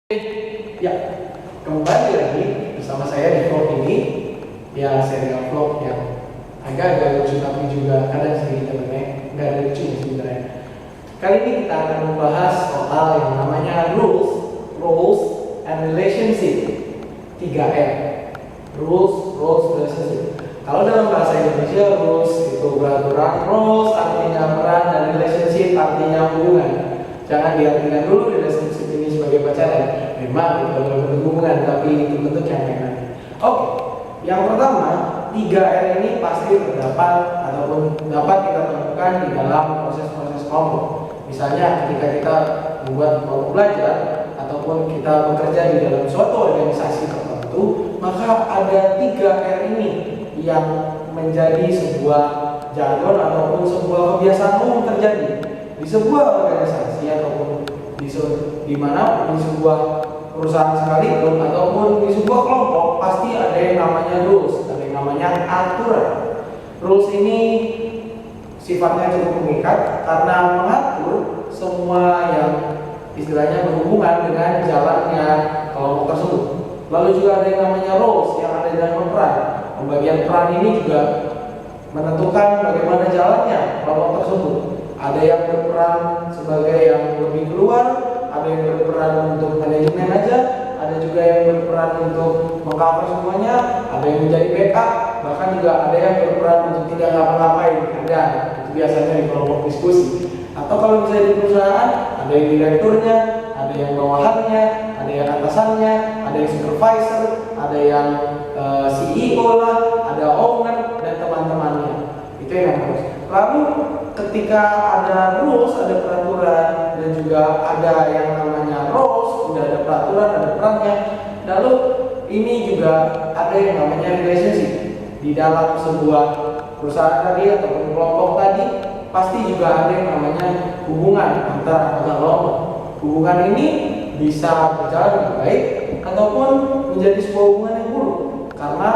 Ya, kembali lagi bersama saya di vlog ini. Ya, serial vlog yang agak-agak lucu tapi juga kadang sedikit aneh, nggak ada lucunya sebenarnya. Kali ini kita akan membahas soal yang namanya rules and relationship. 3R. Rules, relationship. Kalau dalam bahasa Indonesia, rules itu peraturan, rules artinya peran, dan relationship artinya hubungan. Jangan diartikan dulu relationship ini sebagai pacaran. Memang itu adalah bentuk hubungan, tapi itu bentuk yang lain. Oke, yang pertama, 3R ini pasti terdapat ataupun dapat kita temukan di dalam proses-proses kelompok. Misalnya ketika kita membuat kelompok belajar ataupun kita bekerja di dalam suatu organisasi tertentu, maka ada 3R ini yang menjadi sebuah jargon ataupun sebuah kebiasaan umum terjadi di sebuah organisasi ataupun di mana di sebuah perusahaan sekalipun ataupun di sebuah kelompok pasti ada yang namanya rules, ada yang namanya aturan. Rules ini sifatnya cukup mengikat karena mengatur semua yang istilahnya berhubungan dengan jalannya kelompok tersebut. Lalu juga ada yang namanya roles yang ada dalam peran. Pembagian peran ini juga menentukan bagaimana jalannya kelompok tersebut. Ada yang berperan sebagai yang lebih keluar, ada yang berperan untuk manajemen aja, ada juga yang berperan untuk mengcover semuanya, ada yang menjadi backup, bahkan juga ada yang berperan untuk tidak ngapa-ngapain. Ada, itu biasanya di kelompok diskusi. Atau kalau misalnya di perusahaan, ada yang direkturnya, ada yang bawahannya, ada yang atasannya, ada yang supervisor, ada yang CEO lah, ada owner dan teman-temannya. Itu yang harus. Lalu ketika ada rules, ada peraturan, dan juga ada yang namanya roles, sudah ada peraturan, ada perannya. Lalu ini juga ada yang namanya relationship. Di dalam sebuah perusahaan tadi ataupun kelompok tadi, pasti juga ada yang namanya hubungan antara anggota kelompok. Hubungan ini bisa berjalan dengan baik ataupun menjadi sebuah hubungan yang buruk. Karena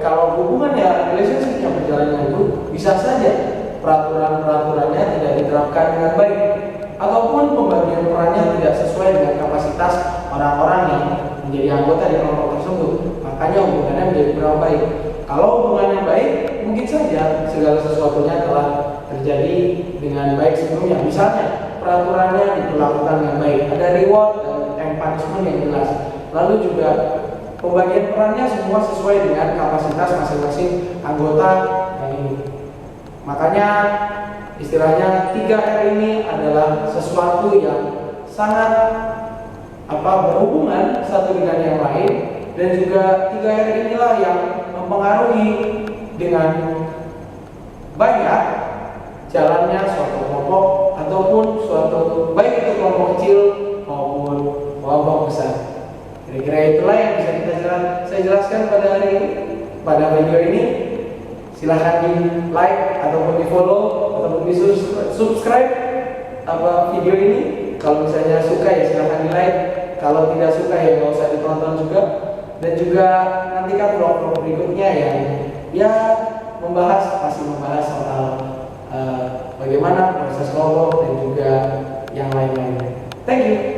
kalau hubungannya relationship yang berjalan dengan buruk, bisa saja peraturan-peraturannya tidak diterapkan dengan baik ataupun pembagian perannya tidak sesuai dengan kapasitas orang-orang yang menjadi anggota di kelompok tersebut. Makanya hubungannya menjadi kurang baik. Kalau hubungannya baik, mungkin saja segala sesuatunya telah terjadi dengan baik sebelumnya. Misalnya peraturannya dilakukan dengan baik, ada reward dan punishment yang jelas. Lalu juga pembagian perannya semua sesuai dengan kapasitas masing-masing anggota yang ini. Makanya istilahnya 3R ini adalah sesuatu yang sangat berhubungan satu dengan yang lain, dan juga 3R inilah yang mempengaruhi dengan banyak jalannya suatu kelompok ataupun suatu baik itu kelompok kecil maupun kelompok besar. Kira-kira itulah yang bisa saya jelaskan pada hari ini, pada video ini. Silahkan di like ataupun di follow ataupun di subscribe video ini. Kalau misalnya suka ya silahkan di like, kalau tidak suka ya nggak usah ditonton juga. Dan juga nantikan vlog-vlog berikutnya yang masih membahas soal bagaimana proses kelompok dan juga yang lain-lainnya. Thank you.